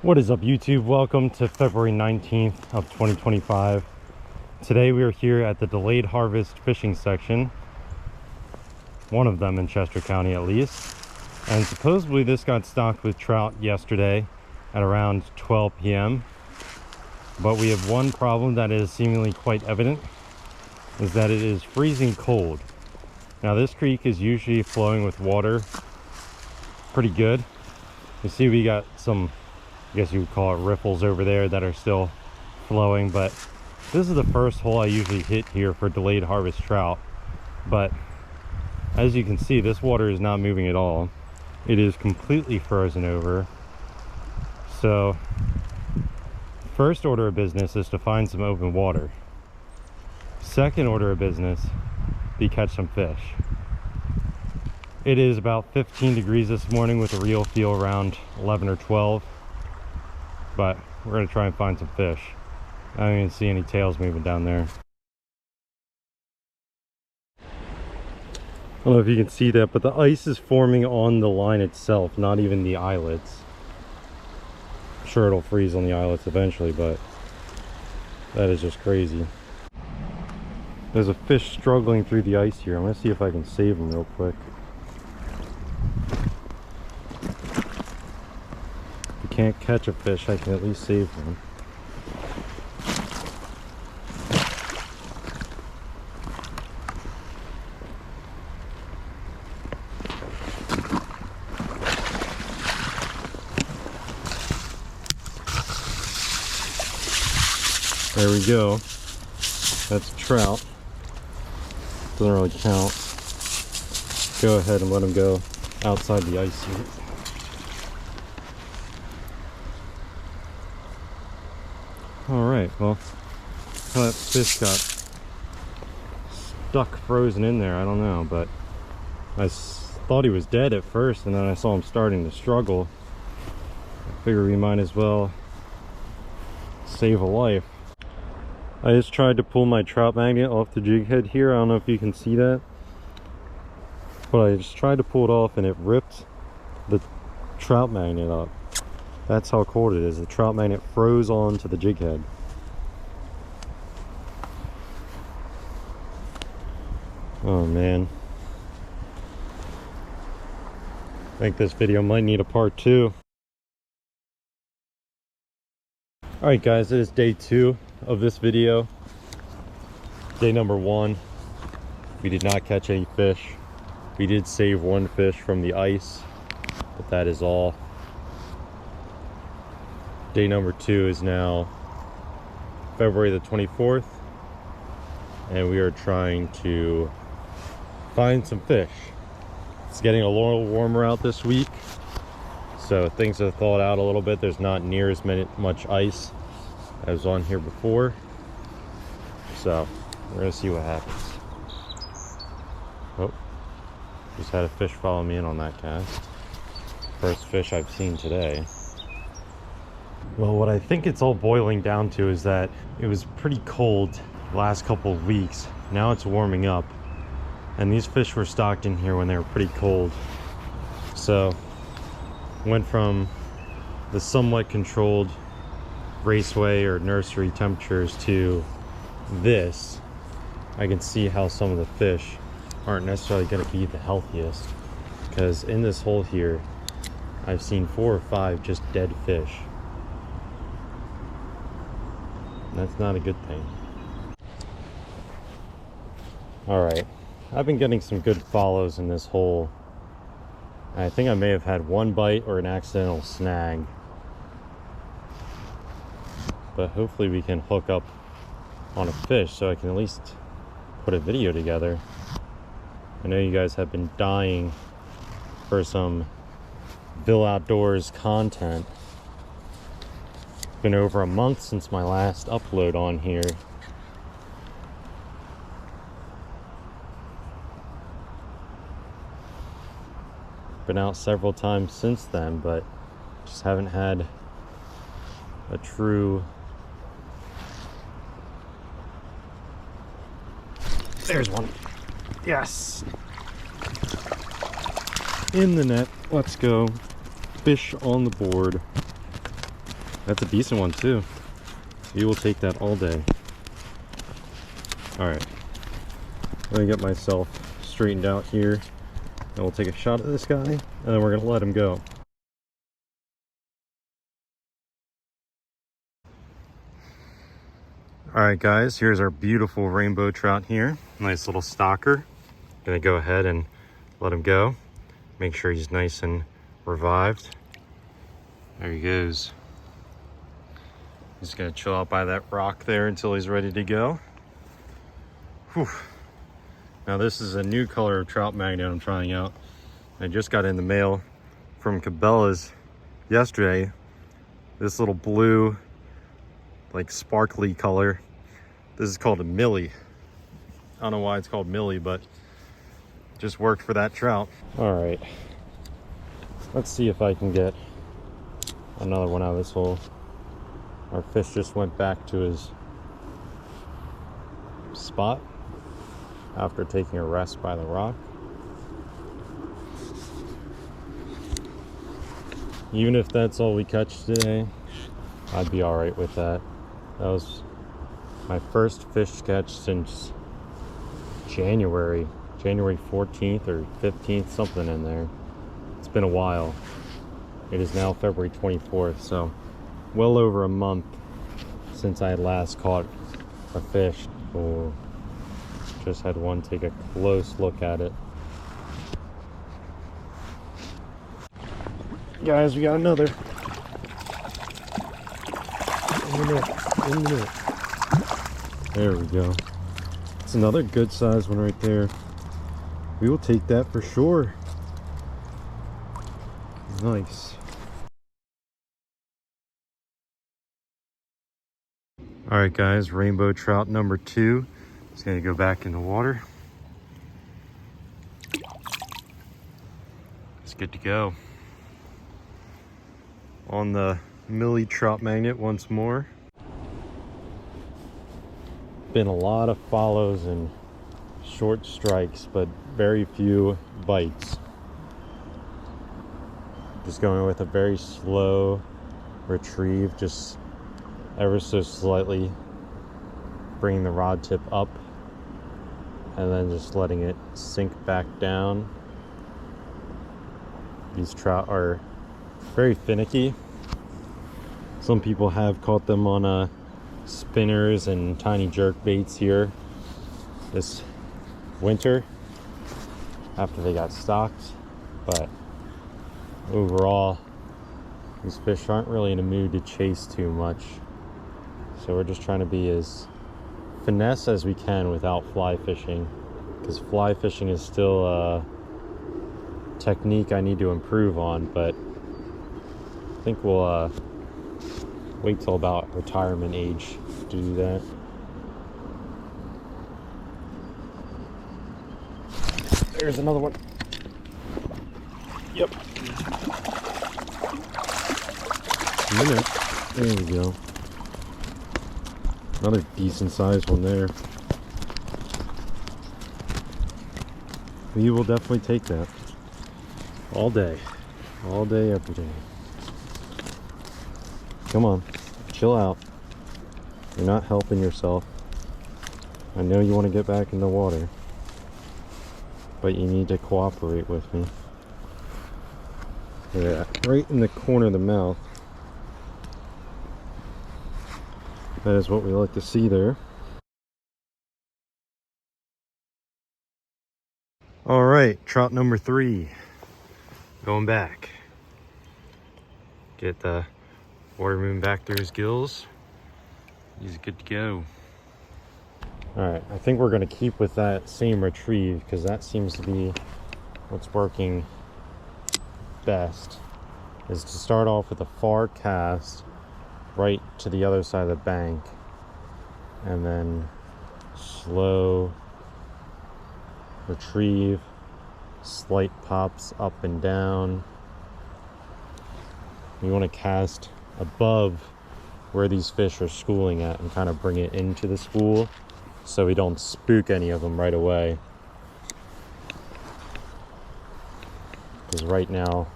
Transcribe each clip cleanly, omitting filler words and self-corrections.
What is up, YouTube? Welcome to February 19th of 2025. Today we are here at the delayed harvest fishing section, one of them in Chester County at least, and supposedly this got stocked with trout yesterday at around 12 p.m. But we have one problem that is seemingly quite evident, is that it is freezing cold. Now this creek is usually flowing with water pretty good. You see we got some, I guess you would call it, riffles over there that are still flowing, but this is the first hole I usually hit here for delayed harvest trout. But as you can see, this water is not moving at all. It is completely frozen over. So first order of business is to find some open water. Second order of business, be catch some fish. It is about 15 degrees this morning with a real feel around 11 or 12. But we're going to try and find some fish. I don't even see any tails moving down there. I don't know if you can see that, but the ice is forming on the line itself, not even the eyelets. I'm sure it'll freeze on the eyelets eventually, but that is just crazy. There's a fish struggling through the ice here. I'm going to see if I can save him real quick. Can't catch a fish, I can at least save one. There we go. That's a trout. Doesn't really count. Go ahead and let him go outside the ice here. Alright, well, how that fish got stuck frozen in there, I don't know, but I thought he was dead at first, and then I saw him starting to struggle. I figured we might as well save a life. I just tried to pull my trout magnet off the jig head here. I don't know if you can see that, but I just tried to pull it off and it ripped the trout magnet up. That's how cold it is. The trout magnet froze onto the jig head. Oh man. I think this video might need a part 2. Alright guys, it is day 2 of this video. Day number 1. We did not catch any fish. We did save one fish from the ice, but that is all. Day number 2 is now February the 24th, and we are trying to find some fish. It's getting a little warmer out this week, so things have thawed out a little bit. There's not near as much ice as on here before, so we're gonna see what happens. Oh, just had a fish follow me in on that cast. First fish I've seen today. Well, what I think it's all boiling down to is that it was pretty cold the last couple of weeks. Now it's warming up, and these fish were stocked in here when they were pretty cold. So went from the somewhat controlled raceway or nursery temperatures to this. I can see how some of the fish aren't necessarily going to be the healthiest, because in this hole here I've seen 4 or 5 just dead fish. That's not a good thing. Alright, I've been getting some good follows in this hole. I think I may have had one bite or an accidental snag, but hopefully we can hook up on a fish so I can at least put a video together. I know you guys have been dying for some Ville Outdoors content. Been over a month since my last upload on here. Been out several times since then, but just haven't had a true... There's one. Yes! In the net. Let's go. Fish on the board. That's a decent one too. We will take that all day. All right, let me get myself straightened out here, and we'll take a shot at this guy, and then we're gonna let him go. All right, guys, here's our beautiful rainbow trout here. Nice little stalker. Gonna go ahead and let him go. Make sure he's nice and revived. There he goes. He's gonna chill out by that rock there until he's ready to go. Whew. Now this is a new color of trout magnet I'm trying out. I just got in the mail from Cabela's yesterday. This little blue, like sparkly color. This is called a Millie. I don't know why it's called Millie, but it just worked for that trout. All right, let's see if I can get another one out of this hole. Our fish just went back to his spot after taking a rest by the rock. Even if that's all we catch today, I'd be all right with that. That was my first fish catch since January 14th or 15th, something in there. It's been a while. It is now February 24th, so well over a month since I last caught a fish. Oh, just had one take a close look at it. Guys, we got another. In the net. There we go. It's another good size one right there. We will take that for sure. Nice. All right, guys, rainbow trout number 2. It's gonna go back in the water. It's good to go. On the Millie trout magnet once more. Been a lot of follows and short strikes, but very few bites. Just going with a very slow retrieve, just ever so slightly bringing the rod tip up and then just letting it sink back down. These trout are very finicky. Some people have caught them on spinners and tiny jerk baits here this winter after they got stocked, but overall these fish aren't really in a mood to chase too much, so we're just trying to be as finesse as we can without fly fishing, because fly fishing is still a technique I need to improve on, but I think we'll wait till about retirement age to do that. There's another one. Yep. There we go. Another decent sized one there. We will definitely take that. All day, every day. Come on, chill out. You're not helping yourself. I know you want to get back in the water, but you need to cooperate with me. Yeah, right in the corner of the mouth. That is what we like to see there. All right, trout number 3. Going back. Get the water moving back through his gills. He's good to go. All right, I think we're gonna keep with that same retrieve because that seems to be what's working best, is to start off with a far cast right to the other side of the bank and then slow retrieve, slight pops up and down. You want to cast above where these fish are schooling at and kind of bring it into the school so we don't spook any of them right away. Because right now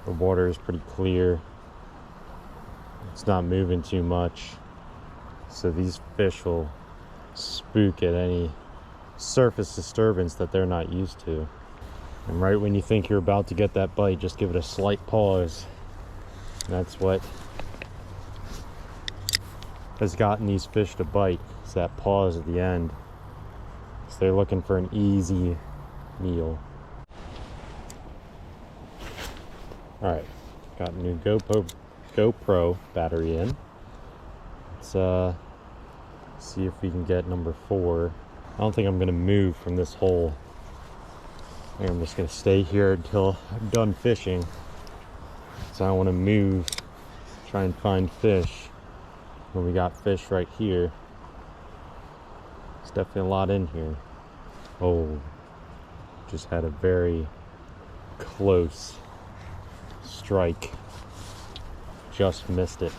the water is pretty clear. It's not moving too much, so these fish will spook at any surface disturbance that they're not used to. And right when you think you're about to get that bite, just give it a slight pause. And that's what has gotten these fish to bite. It's that pause at the end. So they're looking for an easy meal. Alright, got a new GoPro battery in. Let's see if we can get number 4. I don't think I'm gonna move from this hole. I think I'm just gonna stay here until I'm done fishing. So I don't wanna move, try and find fish when we got fish right here. There's definitely a lot in here. Oh, just had a very close strike. Just missed it.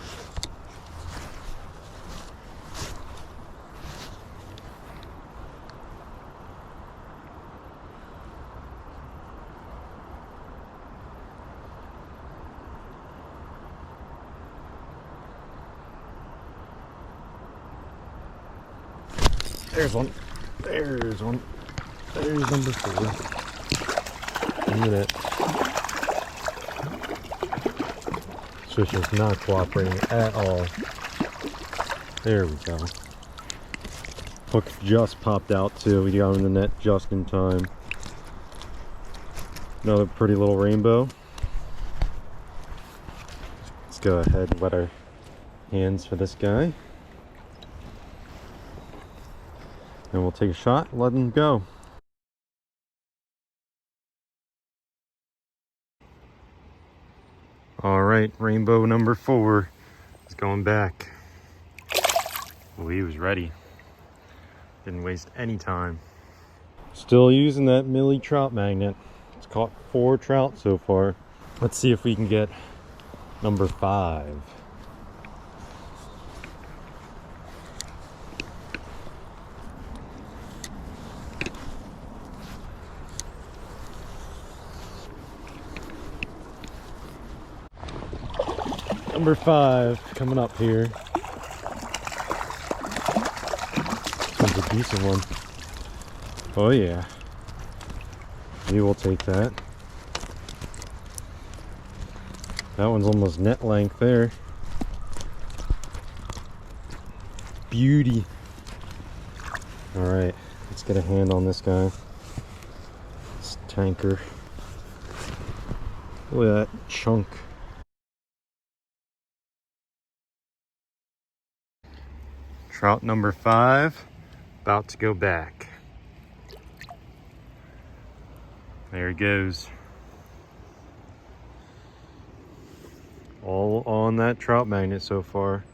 There's one. There's one. There's number 4. Look at it. Fish is not cooperating at all. There we go. Hook just popped out too. We got him in the net just in time. Another pretty little rainbow. Let's go ahead and wet our hands for this guy. And we'll take a shot, let him go. All right, rainbow number 4 is going back. Well, he was ready. Didn't waste any time. Still using that Ville trout magnet. It's caught 4 trout so far. Let's see if we can get number 5. Number 5 coming up here. That's a decent one. Oh yeah. We will take that. That one's almost net length there. Beauty. Alright, let's get a hand on this guy. This tanker. Look at that chunk. Trout number 5, about to go back. There he goes. All on that trout magnet so far.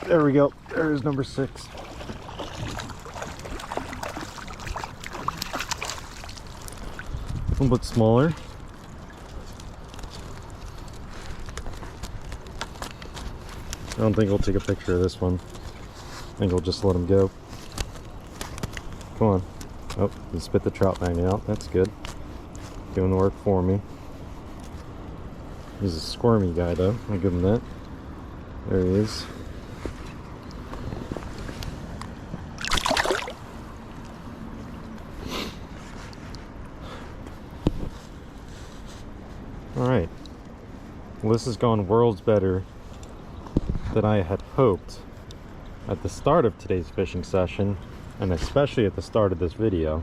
There we go. There's number 6. A little bit smaller. I don't think we'll take a picture of this one. I think we'll just let him go. Come on. Oh, he spit the trout magnet out. That's good. Doing the work for me. He's a squirmy guy though. I'll give him that. There he is. Alright, well, this has gone worlds better than I had hoped at the start of today's fishing session, and especially at the start of this video.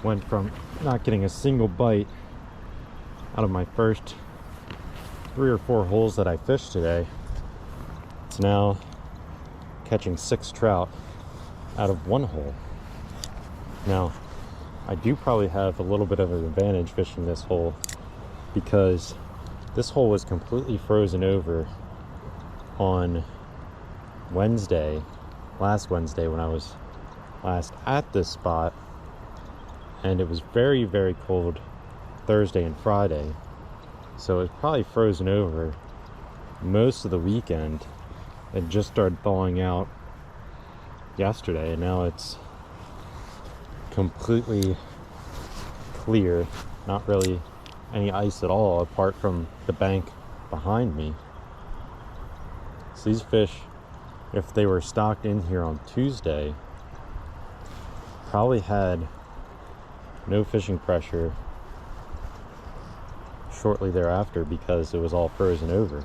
Went from not getting a single bite out of my first 3 or 4 holes that I fished today to now catching 6 trout out of 1 hole. Now, I do probably have a little bit of an advantage fishing this hole because this hole was completely frozen over on Wednesday last Wednesday when I was last at this spot, and it was very, very cold Thursday and Friday, so it was probably frozen over most of the weekend. It just started thawing out yesterday, and now it's completely clear, not really any ice at all apart from the bank behind me. So these fish, if they were stocked in here on Tuesday, probably had no fishing pressure shortly thereafter because it was all frozen over.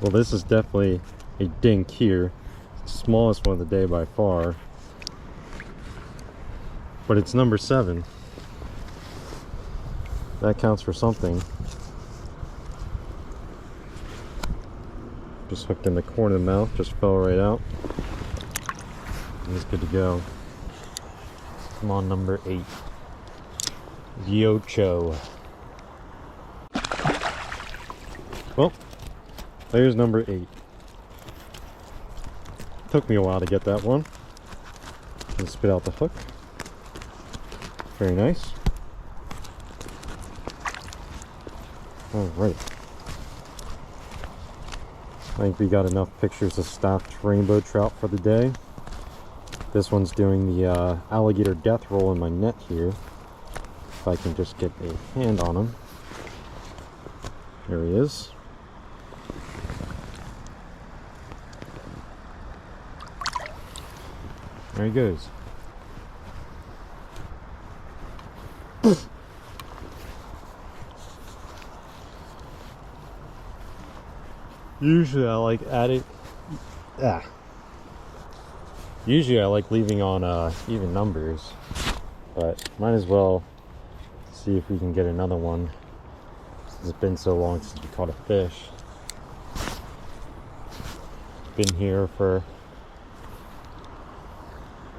Well, this is definitely a dink here. It's the smallest one of the day by far. But it's number 7. That counts for something. Just hooked in the corner of the mouth, just fell right out. And it's good to go. Come on, number 8. Yocho. Well, there's number 8. Took me a while to get that one. And spit out the hook. Very nice. Alright. I think we got enough pictures of stocked rainbow trout for the day. This one's doing the alligator death roll in my net here. If I can just get a hand on him. There he is. There he goes. Usually I like adding... Usually I like leaving on even numbers, but might as well see if we can get another one. It's been so long since we caught a fish. Been here for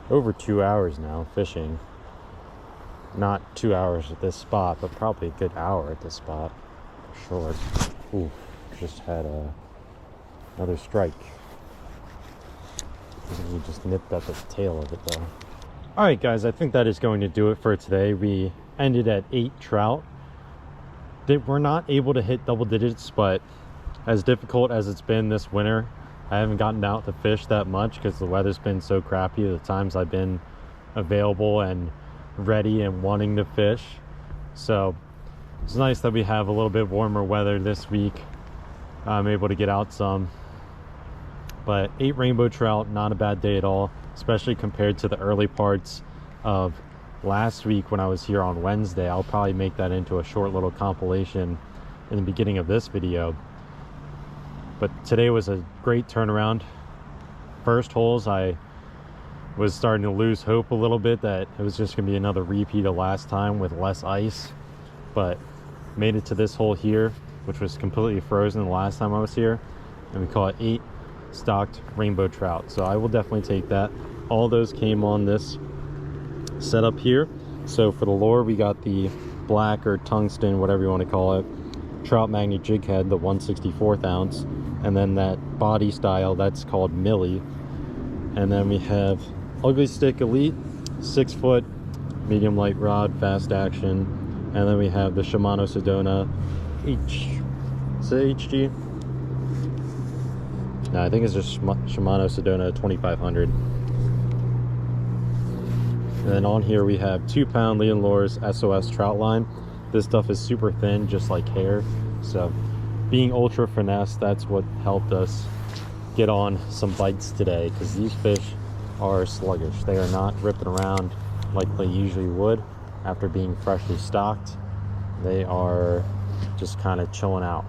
over 2 hours now fishing. Not 2 hours at this spot, but probably a good hour at this spot for sure. Ooh, just had another strike. We just nipped at the tail of it though. Alright guys, I think that is going to do it for today. We ended at 8 trout. We're not able to hit double digits, but as difficult as it's been this winter, I haven't gotten out to fish that much because the weather's been so crappy. The times I've been available and ready and wanting to fish. So it's nice that we have a little bit warmer weather this week. I'm able to get out some. But 8 rainbow trout, not a bad day at all, especially compared to the early parts of last week when I was here on Wednesday. I'll probably make that into a short little compilation in the beginning of this video. But today was a great turnaround. First holes, I was starting to lose hope a little bit that it was just going to be another repeat of last time with less ice. But made it to this hole here, which was completely frozen the last time I was here. And we caught 8 stocked rainbow trout. So I will definitely take that. All those came on this setup here. So for the lure, we got the black or tungsten, whatever you want to call it, trout magnet jig head, the 1/64 ounce, and then that body style, that's called Millie. And then we have Ugly Stick Elite 6-foot medium light rod, fast action, and then we have the Shimano Sedona is it HG? No, I think it's just Shimano Sedona 2500. And then on here we have 2-pound Leon Lures SOS trout line. This stuff is super thin, just like hair. So being ultra finesse, that's what helped us get on some bites today, because these fish are sluggish. They are not ripping around like they usually would after being freshly stocked. They are just kind of chilling out.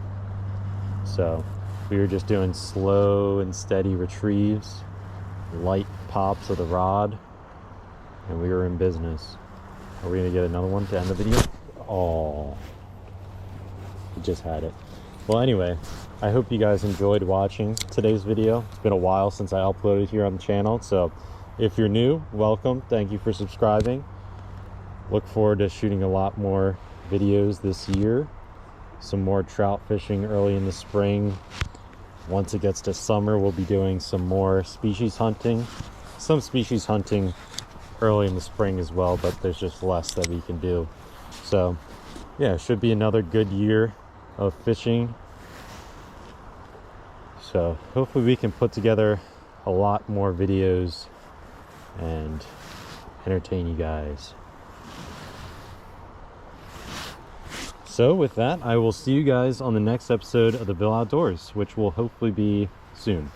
So we were just doing slow and steady retrieves, light pops of the rod, and we were in business. Are we gonna get another one to end the video? Oh, He just had it. Well, anyway, I hope you guys enjoyed watching today's video. It's been a while since I uploaded here on the channel, so if you're new, welcome. Thank you for subscribing. Look forward to shooting a lot more videos this year. Some more trout fishing early in the spring. Once it gets to summer, we'll be doing some more species hunting. Some species hunting early in the spring as well, but there's just less that we can do. So yeah, it should be another good year of fishing. So hopefully we can put together a lot more videos and entertain you guys. So with that, I will see you guys on the next episode of the Ville Outdoors, which will hopefully be soon.